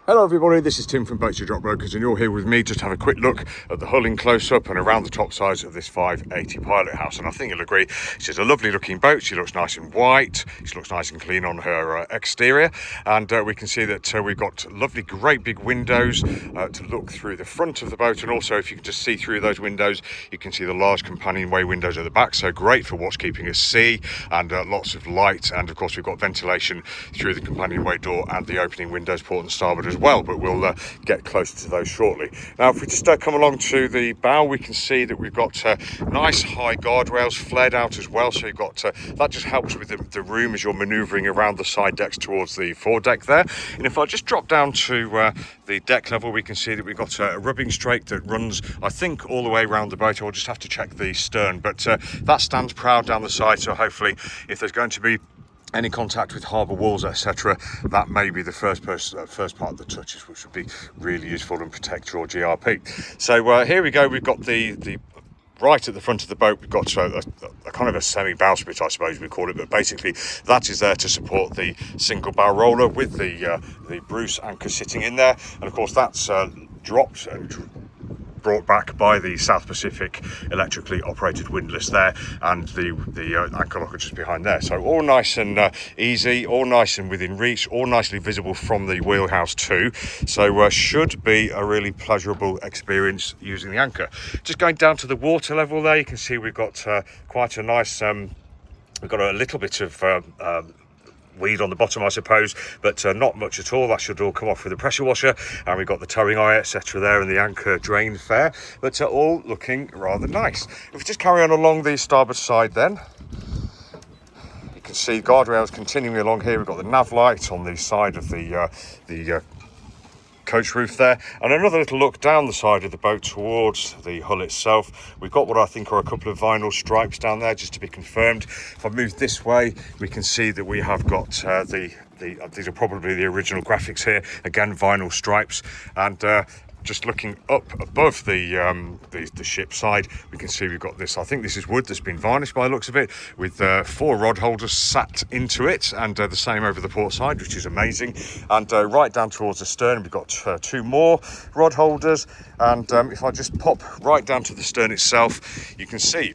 Hello everybody, this is Tim from Boatshed Brokers and you're here with me just to have a quick look at the hull in close-up and around the top sides of this 580 Pilothouse. And I think you'll agree, she's a lovely looking boat. She looks nice and white, she looks nice and clean on her exterior, and we can see that we've got lovely great big windows to look through the front of the boat, and also if you can just see through those windows you can see the large companionway windows at the back, so great for watch keeping at sea, and lots of light. And of course we've got ventilation through the companionway door and the opening windows port and starboard as well, but we'll get closer to those shortly. Now if we just come along to the bow, we can see that we've got nice high guardrails flared out as well, so you've got that just helps with the room as you're manoeuvring around the side decks towards the foredeck there. And if I just drop down to the deck level, we can see that we've got a rubbing strake that runs, I think, all the way around the boat. I'll just have to check the stern, but that stands proud down the side, so hopefully if there's going to be any contact with harbour walls, etc., that may be the first part that touches, which would be really useful and protect your GRP. So here we go. We've got the right at the front of the boat, we've got a kind of a semi-bowsprit, I suppose we call it, but basically that is there to support the single bow roller with the Bruce anchor sitting in there, and of course that's dropped and brought back by the South Pacific electrically operated windlass there, and the anchor locker just behind there. So all nice and easy, all nice and within reach, all nicely visible from the wheelhouse too. So should be a really pleasurable experience using the anchor. Just going down to the water level there, you can see we've got quite a nice, we've got a little bit of weed on the bottom, I suppose, but not much at all. That should all come off with the pressure washer, and we've got the towing eye, etc. there, and the anchor drain fair, but all looking rather nice. If we just carry on along the starboard side, then you can see guardrails continuing along here. We've got the nav light on the side of the coach roof there, and another little look down the side of the boat towards the hull itself. We've got what I think are a couple of vinyl stripes down there, just to be confirmed. If I move this way, we can see that we have got these are probably the original graphics here, again vinyl stripes. And just looking up above the ship side, we can see we've got this, I think this is wood that's been varnished by the looks of it, with 4 rod holders sat into it, and the same over the port side, which is amazing. And right down towards the stern, we've got 2 more rod holders. And if I just pop right down to the stern itself, you can see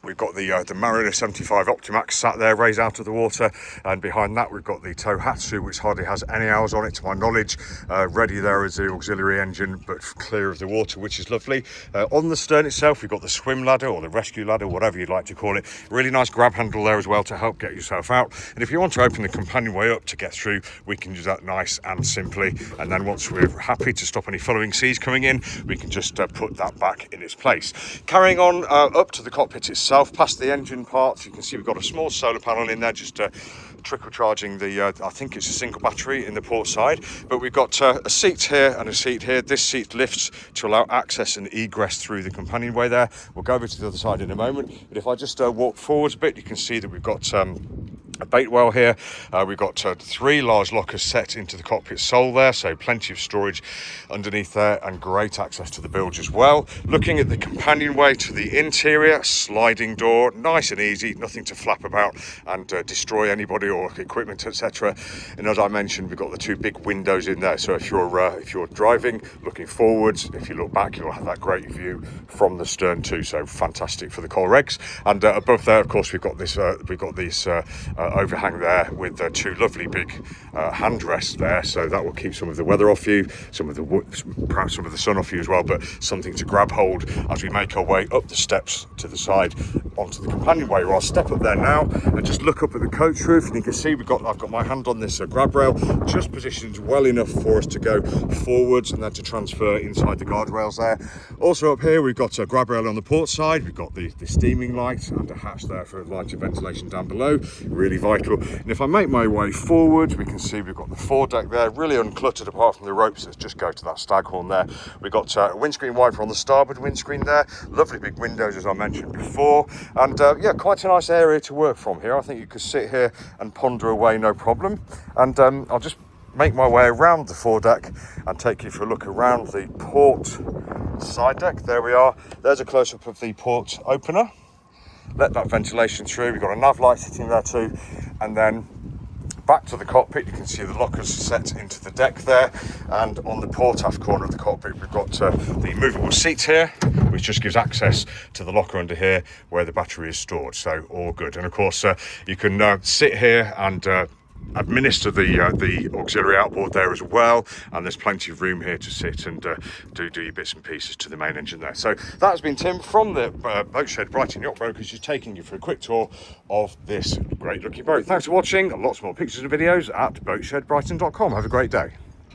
we've got the Mariner 75 Optimax sat there, raised out of the water, and behind that we've got the Tohatsu, which hardly has any hours on it to my knowledge, ready there as the auxiliary engine, but clear of the water, which is lovely. On the stern itself, we've got the swim ladder, or the rescue ladder, whatever you'd like to call it. Really nice grab handle there as well to help get yourself out. And if you want to open the companionway up to get through, we can do that nice and simply. And then once we're happy to stop any following seas coming in, we can just put that back in its place. Carrying on up to the cockpit itself, past the engine parts, you can see we've got a small solar panel in there, just trickle charging the I think it's a single battery in the port side. But we've got a seat here and a seat here. This seat lifts to allow access and egress through the companionway there. We'll go over to the other side in a moment, but if I just walk forwards a bit, you can see that we've got a bait well here. We've got 3 large lockers set into the cockpit sole there, so plenty of storage underneath there, and great access to the bilge as well. Looking at the companionway to the interior, sliding door, nice and easy, nothing to flap about and destroy anybody or equipment, etc. And as I mentioned, we've got the 2 big windows in there, so if you're driving, looking forwards, if you look back, you'll have that great view from the stern too. So fantastic for the coral regs. And above there, of course, we've got this overhang there with 2 lovely big hand rests there, so that will keep some of the weather off you, perhaps some of the sun off you as well, but something to grab hold as we make our way up the steps to the side onto the companionway. Well, I'll step up there now and just look up at the coach roof, and you can see I've got my hand on this grab rail, just positioned well enough for us to go forwards and then to transfer inside the guardrails there. Also up here we've got a grab rail on the port side, we've got the steaming light and a hatch there for lighter ventilation down below, really vital. And if I make my way forward, we can see we've got the foredeck there, really uncluttered apart from the ropes that just go to that staghorn there. We've got a windscreen wiper on the starboard windscreen there, lovely big windows as I mentioned before, and yeah, quite a nice area to work from here. I think you could sit here and ponder away no problem. And I'll just make my way around the foredeck and take you for a look around the port side deck. There we are, there's a close-up of the port opener. Let that ventilation through. We've got a nav light sitting there too, and then back to the cockpit, you can see the lockers set into the deck there, and on the port aft corner of the cockpit we've got the movable seat here, which just gives access to the locker under here where the battery is stored. So all good. And of course you can sit here and administer the auxiliary outboard there as well, and there's plenty of room here to sit and do your bits and pieces to the main engine there. So that has been Tim from the Boatshed Brighton Yacht Brokers, just taking you for a quick tour of this great looking boat. Thanks for watching. Lots more pictures and videos at boatshedbrighton.com. Have a great day.